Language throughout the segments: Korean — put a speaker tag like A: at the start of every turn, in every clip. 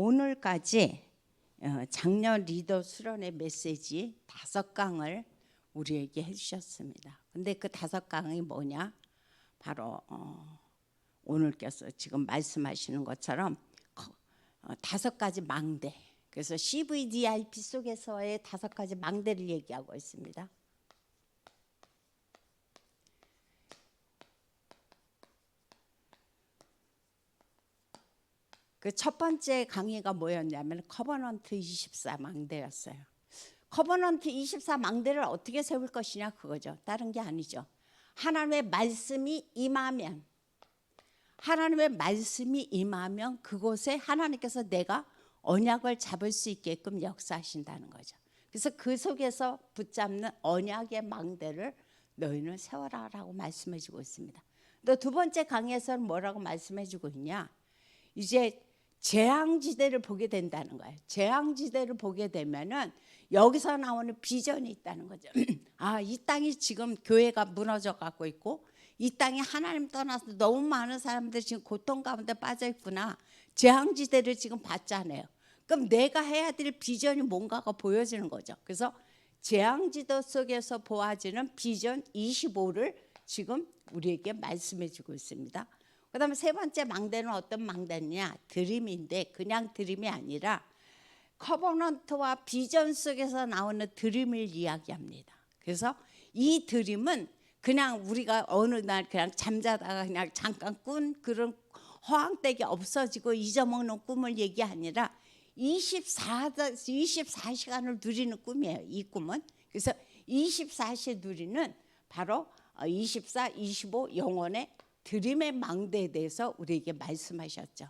A: 오늘까지 작년 리더 수련의 메시지 5강을 우리에게 해주셨습니다. 근데 그 5강이 뭐냐? 바로 오늘께서 지금 말씀하시는 것처럼 5가지 망대. 그래서 CVDIP 속에서의 5가지 망대를 얘기하고 있습니다. 그 첫 번째 강의가 뭐였냐면 커버넌트 24 망대였어요. 커버넌트 24 망대를 어떻게 세울 것이냐 그거죠. 다른 게 아니죠. 하나님의 말씀이 임하면, 하나님의 말씀이 임하면 그곳에 하나님께서 내가 언약을 잡을 수 있게끔 역사하신다는 거죠. 그래서 그 속에서 붙잡는 언약의 망대를 너희는 세워라라고 말씀해 주고 있습니다. 또 두 번째 강의에서는 뭐라고 말씀해 주고 있냐? 이제 재앙지대를 보게 된다는 거예요. 재앙지대를 보게 되면은 여기서 나오는 비전이 있다는 거죠. 아, 이 땅이 지금 교회가 무너져 갖고 있고 이 땅이 하나님 떠나서 너무 많은 사람들이 지금 고통 가운데 빠져 있구나. 재앙지대를 지금 봤잖아요. 그럼 내가 해야 될 비전이 뭔가가 보여지는 거죠. 그래서 재앙지대 속에서 보아지는 비전 25를 지금 우리에게 말씀해 주고 있습니다. 그 다음에 세 번째 망대는 어떤 망대냐? 드림인데 그냥 드림이 아니라 커버넌트와 비전 속에서 나오는 드림을 이야기합니다. 그래서 이 드림은 그냥 우리가 어느 날 그냥 잠자다가 그냥 잠깐 꾼 그런 허황되게 없어지고 잊어먹는 꿈을 얘기 아니라 24시간을 누리는 꿈이에요. 이 꿈은. 그래서 24시에 누리는 바로 24, 25 영혼의 드림의 망대에 대해서 우리에게 말씀하셨죠.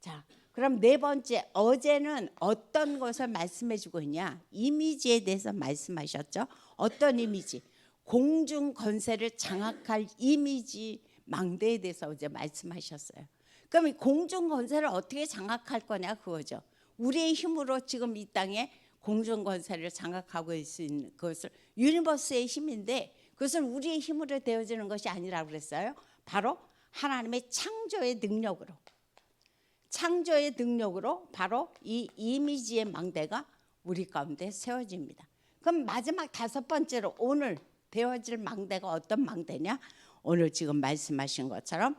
A: 자, 그럼 네 번째, 어제는 어떤 것을 말씀해 주고 있냐? 이미지에 대해서 말씀하셨죠. 어떤 이미지? 공중 권세를 장악할 이미지 망대에 대해서 어제 말씀하셨어요. 그럼 이 공중 권세를 어떻게 장악할 거냐 그거죠. 우리의 힘으로 지금 이 땅에 공중 권세를 장악하고 있는 것을 유니버스의 힘인데 그것은 우리의 힘으로 되어지는 것이 아니라고 그랬어요. 바로 하나님의 창조의 능력으로 바로 이 이미지의 망대가 우리 가운데 세워집니다. 그럼 마지막 5번째로 오늘 되어질 망대가 어떤 망대냐? 오늘 지금 말씀하신 것처럼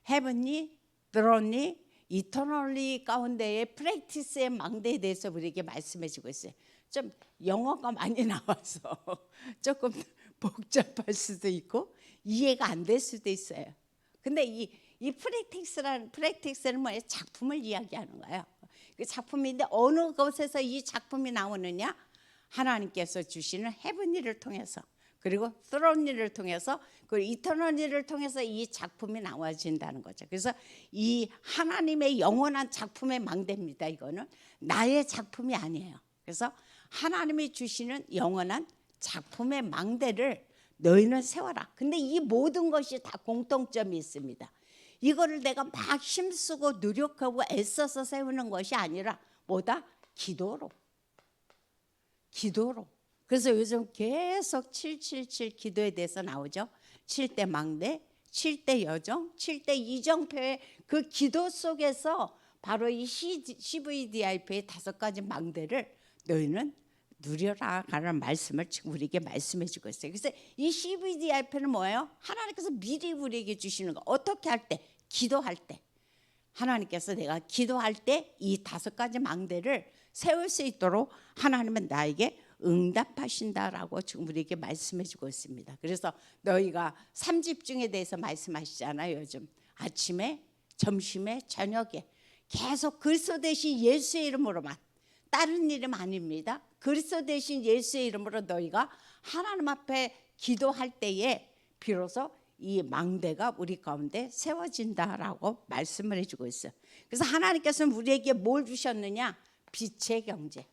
A: 헤븐리, 드론리, 이터널리 가운데의 프랙티스의 망대에 대해서 우리에게 말씀해 주고 있어요. 좀 영어가 많이 나와서 조금 복잡할 수도 있고 이해가 안 될 수도 있어요. 근데 이 프랙틱스는 뭐예요? 작품을 이야기하는 거예요. 그 작품인데 어느 곳에서 이 작품이 나오느냐? 하나님께서 주시는 헤븐리를 통해서 그리고 스론리를 통해서 그리고 이터널리를 통해서 이 작품이 나와진다는 거죠. 그래서 이 하나님의 영원한 작품의 망대입니다. 이거는 나의 작품이 아니에요. 그래서 하나님이 주시는 영원한 작품의 망대를 너희는 세워라. 근데 이 모든 것이 다 공통점이 있습니다. 이거를 내가 막 힘쓰고 노력하고 애써서 세우는 것이 아니라 뭐다? 기도로. 그래서 요즘 계속 777 기도에 대해서 나오죠. 7대 망대, 7대 여정, 7대 이정표의 그 기도 속에서 바로 이 CVDIP의 5가지 망대를 너희는 누려라 라는 말씀을 지금 우리에게 말씀해 주고 있어요. 그래서 이 CVDIP는 뭐예요? 하나님께서 미리 우리에게 주시는 거. 어떻게 할 때? 기도할 때. 하나님께서 내가 기도할 때 이 5가지 망대를 세울 수 있도록 하나님은 나에게 응답하신다라고 지금 우리에게 말씀해 주고 있습니다. 그래서 너희가 3집중에 대해서 말씀하시잖아요. 요즘 아침에, 점심에, 저녁에 계속 그리스도 대신 예수의 이름으로만, 다른 이름 아닙니다. 그리스도 대신 예수의 이름으로 너희가 하나님 앞에 기도할 때에 비로소 이 망대가 우리 가운데 세워진다라고 말씀을 해주고 있어요. 그래서 하나님께서는 우리에게 뭘 주셨느냐? 빛의 경제.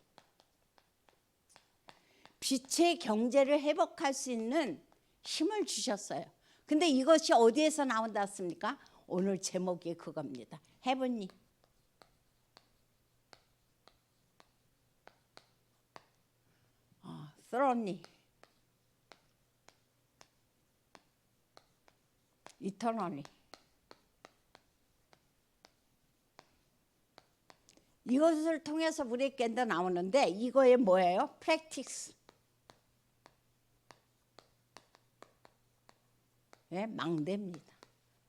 A: 빛의 경제를 회복할 수 있는 힘을 주셨어요. 근데 이것이 어디에서 나온다 했습니까? 오늘 제목이 그겁니다. 헤븐리. 스론리. 이터널리. 이것을 통해서 우리에게 나오는데 이거에 뭐예요? 프랙티스. 네, 망대입니다.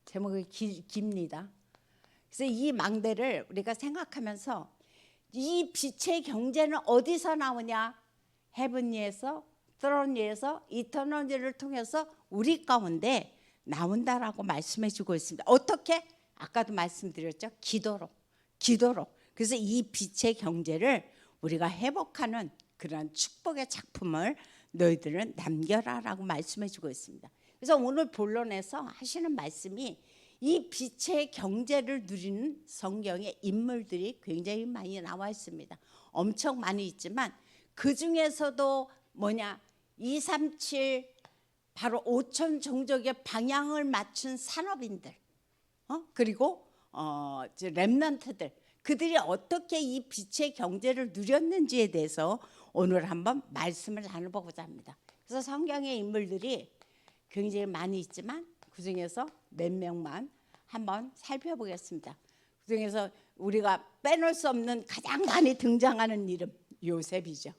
A: 제목이 깁니다. 그래서 이 망대를 우리가 생각하면서 이 빛의 경제는 어디서 나오냐? 헤븐리에서, 트론리에서, 이터널리를 통해서 우리 가운데 나온다라고 말씀해 주고 있습니다. 어떻게? 아까도 말씀드렸죠. 기도로. 그래서 이 빛의 경제를 우리가 회복하는 그런 축복의 작품을 너희들은 남겨라라고 말씀해 주고 있습니다. 그래서 오늘 본론에서 하시는 말씀이 이 빛의 경제를 누리는 성경의 인물들이 굉장히 많이 나와 있습니다. 엄청 많이 있지만 그 중에서도 237 바로 5천 종족의 방향을 맞춘 산업인들, 그리고 렘넌트들, 그들이 어떻게 이 빛의 경제를 누렸는지에 대해서 오늘 한번 말씀을 나눠보고자 합니다. 그래서 성경의 인물들이 굉장히 많이 있지만 그 중에서 몇 명만 한번 살펴보겠습니다. 그 중에서 우리가 빼놓을 수 없는 가장 많이 등장하는 이름, 요셉이죠.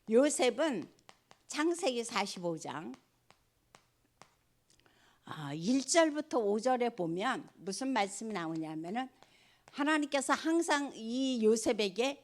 A: 요셉은 창세기 45장 1절부터 5절에 보면 무슨 말씀이 나오냐면은 하나님께서 항상 이 요셉에게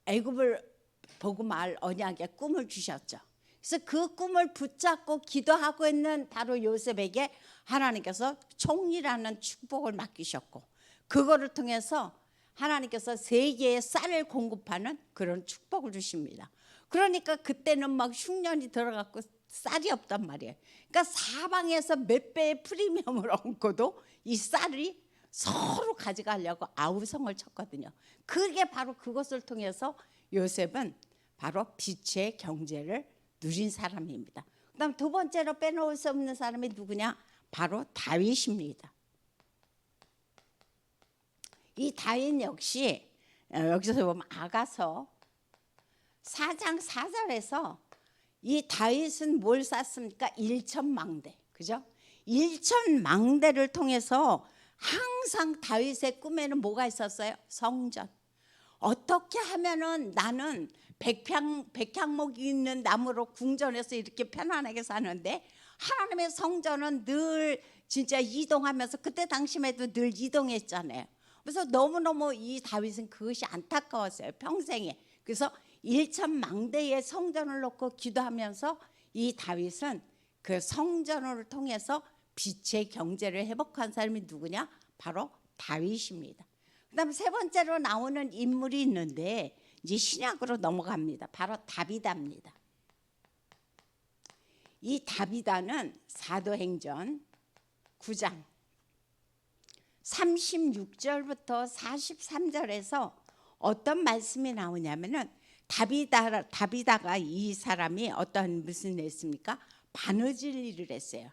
A: 애굽을 보고 말 언약의 꿈을 주셨죠. 그래서 그 꿈을 붙잡고 기도하고 있는 바로 요셉에게 하나님께서 총리라는 축복을 맡기셨고, 그거를 통해서 하나님께서 세계에 쌀을 공급하는 그런 축복을 주십니다. 그러니까 그때는 막 흉년이 들어갔고 쌀이 없단 말이에요. 그러니까 사방에서 몇 배의 프리미엄을 얹고도 이 쌀이 서로 가져가려고 아우성을 쳤거든요. 그게 바로 그것을 통해서 요셉은 바로 빛의 경제를 누린 사람입니다. 그다음 두 번째로 빼놓을 수 없는 사람이 누구냐? 바로 다윗입니다. 이 다윗 역시 여기서 보면 아가서 4장 4절에서 이 다윗은 뭘 쌌습니까? 1천망대, 그죠? 1천망대를 통해서 항상 다윗의 꿈에는 뭐가 있었어요? 성전. 어떻게 하면은 나는 백향목이 있는 나무로 궁전에서 이렇게 편안하게 사는데 하나님의 성전은 늘 진짜 이동하면서, 그때 당시에도 늘 이동했잖아요. 그래서 너무너무 이 다윗은 그것이 안타까웠어요, 평생에. 그래서 1천망대의 성전을 놓고 기도하면서 이 다윗은 그 성전을 통해서 빛의 경제를 회복한 사람이 누구냐? 바로 다윗입니다. 그다음 세 번째로 나오는 인물이 있는데 이제 신약으로 넘어갑니다. 바로 다비다입니다. 이 다비다는 사도행전 9장 36절부터 43절에서 어떤 말씀이 나오냐면은 다비다가 이 사람이 무슨 일 했습니까? 바느질 일을 했어요.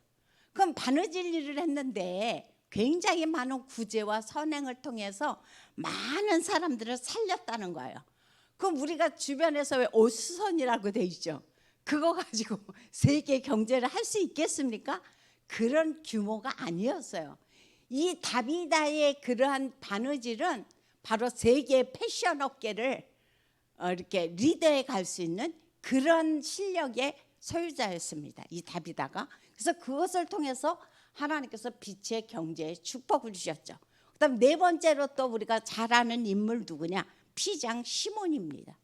A: 그럼 바느질 일을 했는데 굉장히 많은 구제와 선행을 통해서 많은 사람들을 살렸다는 거예요. 그럼 우리가 주변에서 왜 오수선이라고 돼 있죠? 그거 가지고 세계 경제를 할 수 있겠습니까? 그런 규모가 아니었어요. 이 다비다의 그러한 바느질은 바로 세계 패션 업계를 이렇게 리더해 갈 수 있는 그런 실력의 소유자였습니다, 이 다비다가. 그래서 그것을 통해서 하나님께서 빛의 경제에 축복을 주셨죠. 그다음 네 번째로 또 우리가 잘 아는 인물 누구냐? 피장 시몬입니다.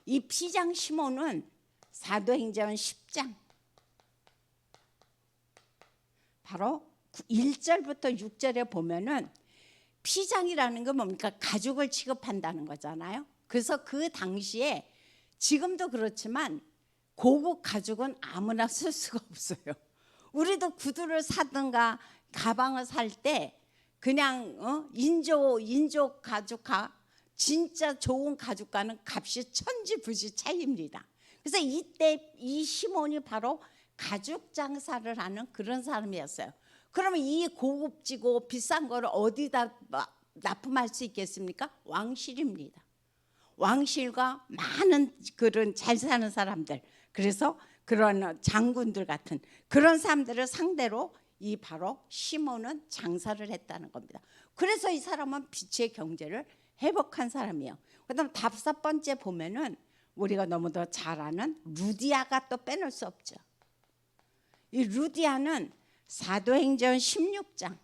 A: 이 피장 시몬은 사도행전 10장 바로 1절부터 6절에 보면은 피장이라는 건 뭡니까? 가죽을 취급한다는 거잖아요. 그래서 그 당시에 지금도 그렇지만 고급 가죽은 아무나 쓸 수가 없어요. 우리도 구두를 사든가 가방을 살 때 그냥 인조 가죽과 진짜 좋은 가죽과는 값이 천지부지 차이입니다. 그래서 이때 이 시몬이 바로 가죽 장사를 하는 그런 사람이었어요. 그러면 이 고급지고 비싼 거를 어디다 납품할 수 있겠습니까? 왕실입니다. 왕실과 많은 그런 잘 사는 사람들, 그래서 그런 장군들 같은 그런 사람들을 상대로 이 바로 시몬은 장사를 했다는 겁니다. 그래서 이 사람은 빛의 경제를 회복한 사람이에요. 그다음 5번째 보면은 우리가 너무도 잘 아는 루디아가 또 빼놓을 수 없죠. 이 루디아는 사도행전 16장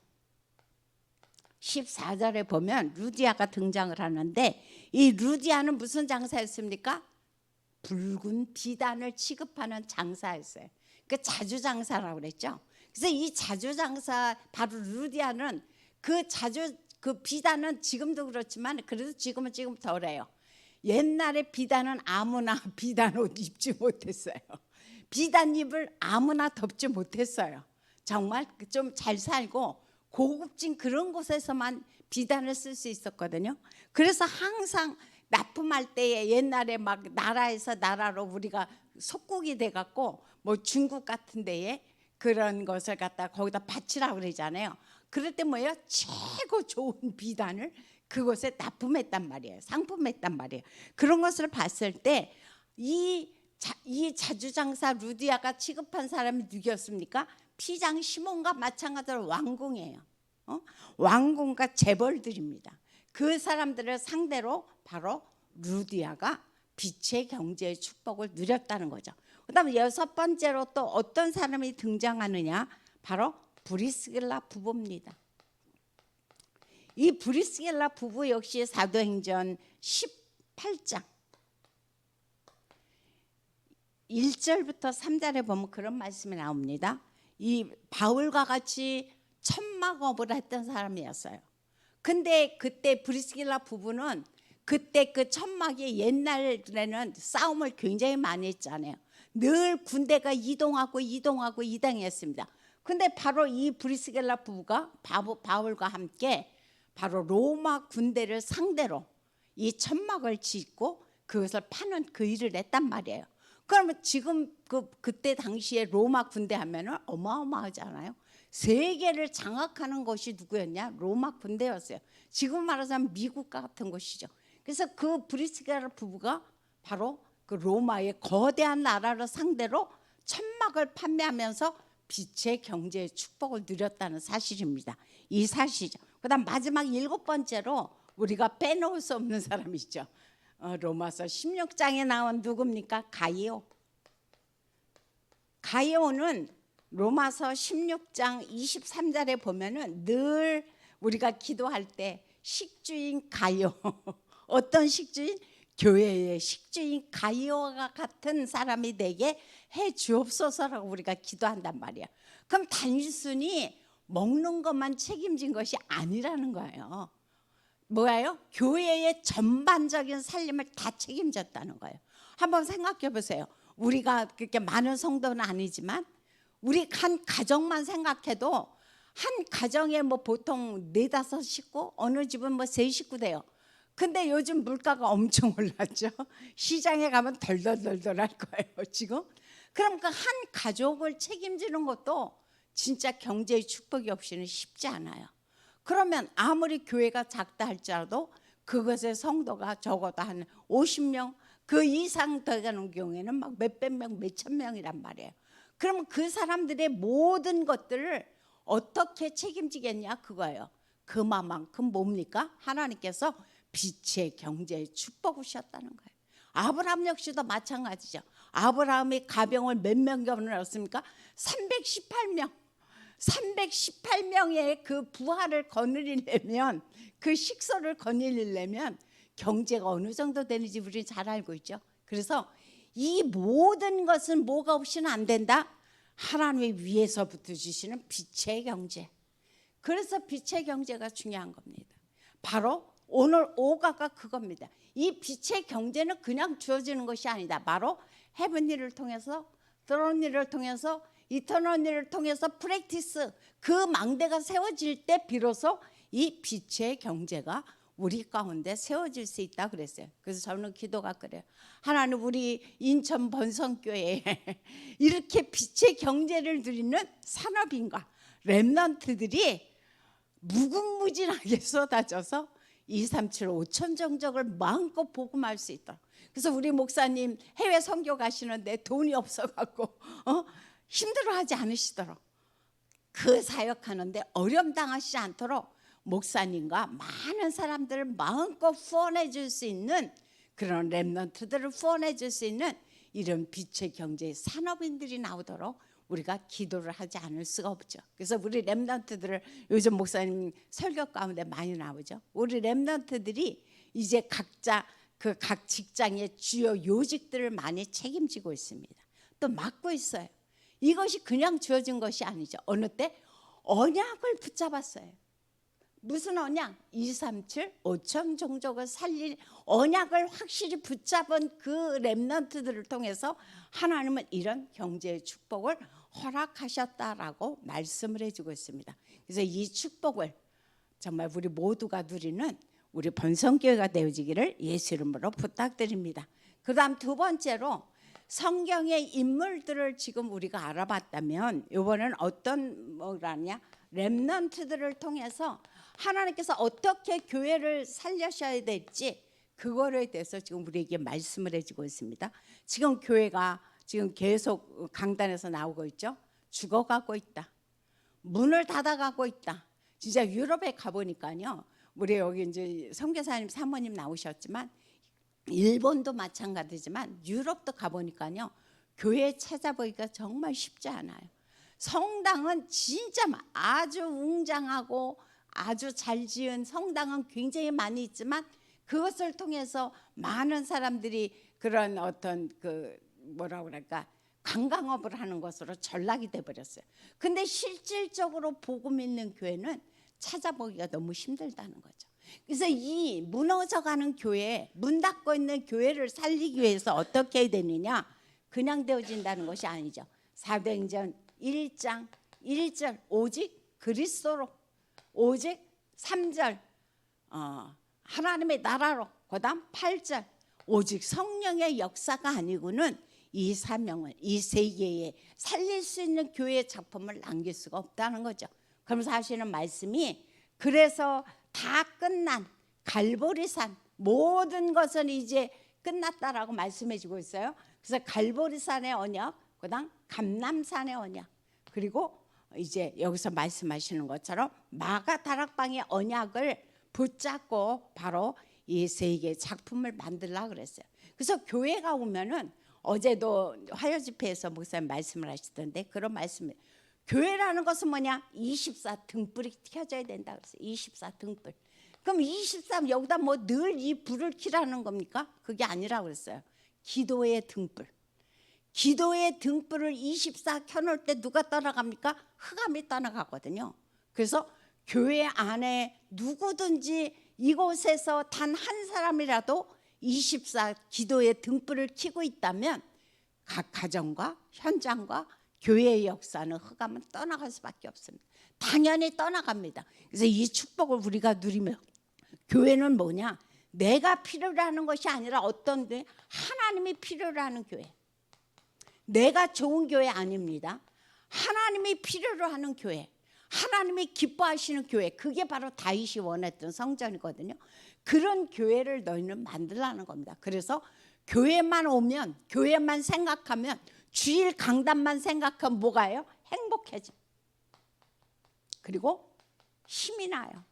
A: 14절에 보면 루디아가 등장을 하는데, 이 루디아는 무슨 장사였습니까? 붉은 비단을 취급하는 장사였어요. 그 자주장사라고 그랬죠. 그래서 이 자주장사 바로 루디아는 그 비단은 지금도 그렇지만 그래도 지금은 덜해요. 옛날에 비단은 아무나 비단 옷 입지 못했어요. 비단잎을 아무나 덮지 못했어요. 정말 좀 잘 살고 고급진 그런 곳에서만 비단을 쓸 수 있었거든요. 그래서 항상 납품할 때에 옛날에 막 나라에서 나라로 우리가 속국이 돼갖고 뭐 중국 같은 데에 그런 것을 갖다 거기다 바치라고 그러잖아요. 그럴 때 뭐예요? 최고 좋은 비단을 그곳에 납품했단 말이에요. 상품했단 말이에요. 그런 것을 봤을 때 이 자주장사 루디아가 취급한 사람이 누구였습니까? 피장 시몬과 마찬가지로 왕궁이에요. 왕궁과 재벌들입니다. 그 사람들을 상대로 바로 루디아가 빛의 경제의 축복을 누렸다는 거죠. 그다음에 6번째로 또 어떤 사람이 등장하느냐? 바로 브리스길라 부부입니다. 이 브리스길라 부부 역시 사도행전 18장 1절부터 3절에 보면 그런 말씀이 나옵니다. 이 바울과 같이 천막업을 했던 사람이었어요. 근데 그때 브리스길라 부부는 그때 그 천막이 옛날에는 싸움을 굉장히 많이 했잖아요. 늘 군대가 이동했습니다. 근데 바로 이 브리스길라 부부가 바울과 함께 바로 로마 군대를 상대로 이 천막을 짓고 그것을 파는 그 일을 했단 말이에요. 그러면 지금 그때 당시에 로마 군대 하면은 어마어마하잖아요. 세계를 장악하는 것이 누구였냐? 로마 군대였어요. 지금 말하자면 미국 같은 것이죠. 그래서 그 브리스길라 부부가 바로 그 로마의 거대한 나라를 상대로 천막을 판매하면서 빛의 경제의 축복을 누렸다는 사실입니다. 이 사실이죠. 그다음 마지막 7번째로 우리가 빼놓을 수 없는 사람이죠. 로마서 16장에 나온 누굽니까? 가이오. 가이오는 로마서 16장 23절에 보면은 늘 우리가 기도할 때 식주인 가이오 어떤 식주인? 교회의 식주인 가이오와 같은 사람이 되게 해 주옵소서라고 우리가 기도한단 말이야. 그럼 단순히 먹는 것만 책임진 것이 아니라는 거예요. 뭐예요? 교회의 전반적인 살림을 다 책임졌다는 거예요. 한번 생각해 보세요. 우리가 그렇게 많은 성도는 아니지만 우리 한 가정만 생각해도 한 가정에 뭐 보통 4-5 식구, 어느 집은 뭐 3식구 돼요. 근데 요즘 물가가 엄청 올랐죠. 시장에 가면 덜덜덜덜 할 거예요 지금. 그럼 그 한 가족을 책임지는 것도 진짜 경제의 축복이 없이는 쉽지 않아요. 그러면 아무리 교회가 작다 할지라도 그것의 성도가 적어도 한 50명 그 이상 되는 경우에는 막 몇백 명, 몇천 명이란 말이에요. 그러면 그 사람들의 모든 것들을 어떻게 책임지겠냐 그거예요. 그만큼 뭡니까? 하나님께서 빛의 경제의 축복을 주셨다는 거예요. 아브라함 역시도 마찬가지죠. 아브라함이 가병을 몇 명 거느렸습니까? 318명. 318명의 그 부하를 거느리려면 그 식소를 거느리려면 경제가 어느 정도 되는지 우리는 잘 알고 있죠. 그래서 이 모든 것은 뭐가 없이는 안 된다. 하나님의 위에서부터 주시는 빛의 경제. 그래서 빛의 경제가 중요한 겁니다. 바로 오늘 5가가 그겁니다. 이 빛의 경제는 그냥 주어지는 것이 아니다. 바로 헤븐리를 통해서 드론리를 통해서 이터널리를 통해서 프랙티스 그 망대가 세워질 때 비로소 이 빛의 경제가 우리 가운데 세워질 수 있다 그랬어요. 그래서 저는 기도가 그래요. 하나님 우리 인천 번성교회에 이렇게 빛의 경제를 누리는 산업인과 렘넌트들이 무궁무진하게 쏟아져서 237 5천 정적을 마음껏 복음할 수 있다. 그래서 우리 목사님 해외 선교 가시는데 돈이 없어갖고 힘들어하지 않으시도록 그 사역하는데 어려움 당하시지 않도록 목사님과 많은 사람들을 마음껏 후원해 줄 수 있는 그런 렘넌트들을 후원해 줄 수 있는 이런 빛의 경제 산업인들이 나오도록 우리가 기도를 하지 않을 수가 없죠. 그래서 우리 렘넌트들을 요즘 목사님 설교 가운데 많이 나오죠. 우리 렘넌트들이 이제 각자 그 각 직장의 주요 요직들을 많이 책임지고 있습니다. 또 맡고 있어요. 이것이 그냥 주어진 것이 아니죠. 어느 때 언약을 붙잡았어요. 무슨 언약? 237 5천 종족을 살릴 언약을 확실히 붙잡은 그 렘넌트들을 통해서 하나님은 이런 경제의 축복을 허락하셨다라고 말씀을 해주고 있습니다. 그래서 이 축복을 정말 우리 모두가 누리는 우리 번성교회가 되어지기를 예수 이름으로 부탁드립니다. 그 다음 두 번째로 성경의 인물들을 지금 우리가 알아봤다면 이번엔 어떤 뭐라냐 렘넌트들을 통해서 하나님께서 어떻게 교회를 살려셔야 될지 그거에 대해서 지금 우리에게 말씀을 해주고 있습니다. 지금 교회가 지금 계속 강단에서 나오고 있죠. 죽어가고 있다. 문을 닫아가고 있다. 진짜 유럽에 가보니까요. 우리 여기 이제 선교사님 사모님 나오셨지만 일본도 마찬가지지만 유럽도 가보니까요. 교회 찾아보기가 정말 쉽지 않아요. 성당은 진짜 아주 웅장하고 아주 잘 지은 성당은 굉장히 많이 있지만 그것을 통해서 많은 사람들이 그런 어떤 그 뭐라 그럴까 관광업을 하는 것으로 전락이 돼 버렸어요. 근데 실질적으로 복음 있는 교회는 찾아보기가 너무 힘들다는 거죠. 그래서 이 무너져가는 교회, 문 닫고 있는 교회를 살리기 위해서 어떻게 해야 되느냐? 그냥 되어진다는 것이 아니죠. 사도행전 1장 1절 오직 그리스도로 오직 3절 하나님의 나라로 그 다음 8절 오직 성령의 역사가 아니고는 이 사명을 이 세계에 살릴 수 있는 교회의 작품을 남길 수가 없다는 거죠. 그러면서 하시는 말씀이 그래서 다 끝난 갈보리산 모든 것은 이제 끝났다라고 말씀해 주고 있어요. 그래서 갈보리산의 언약 그 다음 감람산의 언약 그리고 이제 여기서 말씀하시는 것처럼 마가 다락방의 언약을 붙잡고 바로 이 세계의 작품을 만들려고 그랬어요. 그래서 교회가 오면은 어제도 화요 집회에서 목사님 말씀을 하시던데 그런 말씀을 교회라는 것은 뭐냐? 24 등불이 켜져야 된다 그랬어요. 24 등불. 그럼 23 여기다 뭐 늘 이 불을 켜라는 겁니까? 그게 아니라고 그랬어요. 기도의 등불. 기도의 등불을 24 켜놓을 때 누가 떠나갑니까? 흑암이 떠나가거든요. 그래서 교회 안에 누구든지 이곳에서 단 한 사람이라도 24 기도의 등불을 켜고 있다면 각 가정과 현장과 교회의 역사는 흑암은 떠나갈 수밖에 없습니다. 당연히 떠나갑니다. 그래서 이 축복을 우리가 누리며 교회는 뭐냐? 내가 필요로 하는 것이 아니라 어떤 교회? 하나님이 필요로 하는 교회. 내가 좋은 교회 아닙니다. 하나님이 필요로 하는 교회. 하나님이 기뻐하시는 교회. 그게 바로 다윗이 원했던 성전이거든요. 그런 교회를 너희는 만들라는 겁니다. 그래서 교회만 오면 교회만 생각하면 주일 강단만 생각하면 뭐가요? 행복해져. 그리고 힘이 나요.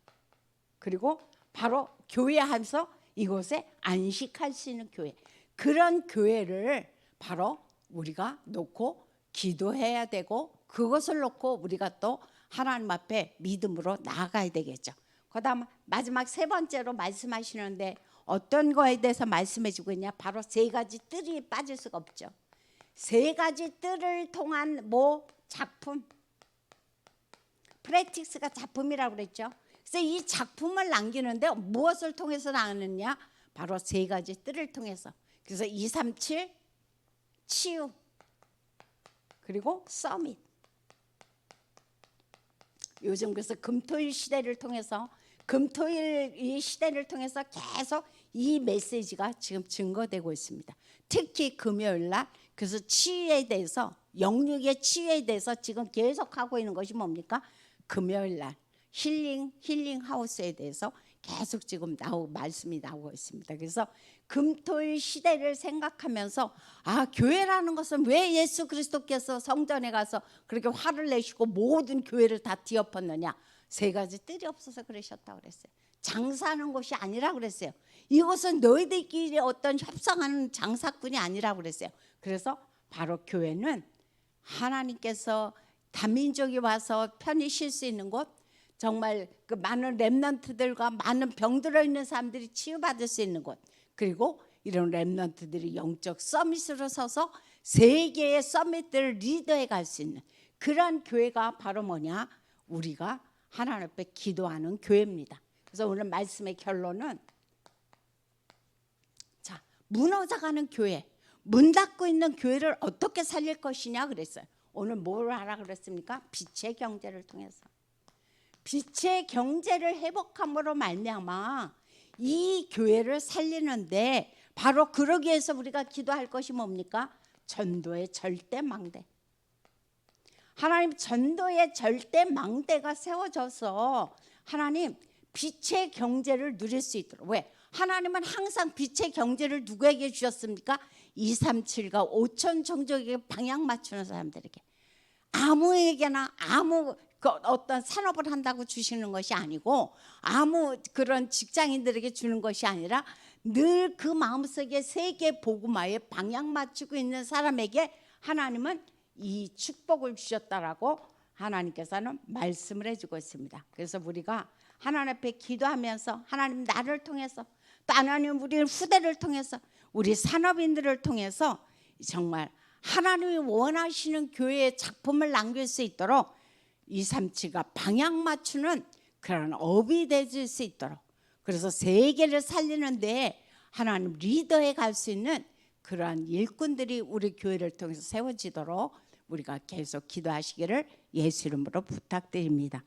A: 그리고 바로 교회 안에서 이곳에 안식할 수 있는 교회. 그런 교회를 바로 우리가 놓고 기도해야 되고 그것을 놓고 우리가 또 하나님 앞에 믿음으로 나아가야 되겠죠. 그 다음 마지막 세 번째로 말씀하시는데 어떤 거에 대해서 말씀해 주고 있냐? 바로 세 가지 뜰이 빠질 수가 없죠. 세 가지 뜰을 통한 뭐 작품. 프랙티스가 작품이라고 그랬죠. 그래서 이 작품을 남기는데 무엇을 통해서 나누느냐? 바로 세 가지 뜰을 통해서. 그래서 237 치유 그리고 서밋. 요즘 그래서 금토일 시대를 통해서 금토일 이 시대를 통해서 계속 이 메시지가 지금 증거되고 있습니다. 특히 금요일 날 그래서 치유에 대해서 영육의 치유에 대해서 지금 계속하고 있는 것이 뭡니까? 금요일 날 힐링 하우스에 대해서 계속 지금 말씀이 나오고 있습니다. 그래서 금토일 시대를 생각하면서 교회라는 것은 왜 예수 그리스도께서 성전에 가서 그렇게 화를 내시고 모든 교회를 다 뒤엎었느냐? 세 가지 뜰이 없어서 그러셨다고 그랬어요. 장사하는 곳이 아니라 그랬어요. 이곳은 너희들끼리 어떤 협상하는 장사꾼이 아니라 그랬어요. 그래서 바로 교회는 하나님께서 다민족이 와서 편히 쉴 수 있는 곳, 정말 그 많은 렘넌트들과 많은 병들어 있는 사람들이 치유받을 수 있는 곳, 그리고 이런 렘넌트들이 영적 서밋으로 서서 세계의 서밋들을 리더해 갈 수 있는 그런 교회가 바로 뭐냐? 우리가 하나님 앞에 기도하는 교회입니다. 그래서 오늘 말씀의 결론은, 자, 무너져가는 교회, 문 닫고 있는 교회를 어떻게 살릴 것이냐 그랬어요. 오늘 뭘 하라 그랬습니까? 빛의 경제를 통해서. 빛의 경제를 회복함으로 말미암아 이 교회를 살리는데, 바로 그러기 위해서 우리가 기도할 것이 뭡니까? 전도의 절대 망대. 하나님 전도의 절대 망대가 세워져서 하나님 빛의 경제를 누릴 수 있도록. 왜? 하나님은 항상 빛의 경제를 누구에게 주셨습니까? 237과 5천 종족에게 방향 맞추는 사람들에게. 아무에게나 아무 어떤 산업을 한다고 주시는 것이 아니고, 아무 그런 직장인들에게 주는 것이 아니라 늘 그 마음속에 세계 복음화에 방향 맞추고 있는 사람에게 하나님은 이 축복을 주셨다라고 하나님께서는 말씀을 해주고 있습니다. 그래서 우리가 하나님 앞에 기도하면서, 하나님 나를 통해서, 또 하나님 우리 후대를 통해서, 우리 산업인들을 통해서 정말 하나님이 원하시는 교회의 작품을 남길 수 있도록 237가 방향 맞추는 그런 업이 되줄 수 있도록, 그래서 세계를 살리는 데 하나님 리더에 갈 수 있는 그러한 일꾼들이 우리 교회를 통해서 세워지도록 우리가 계속 기도하시기를 예수 이름으로 부탁드립니다.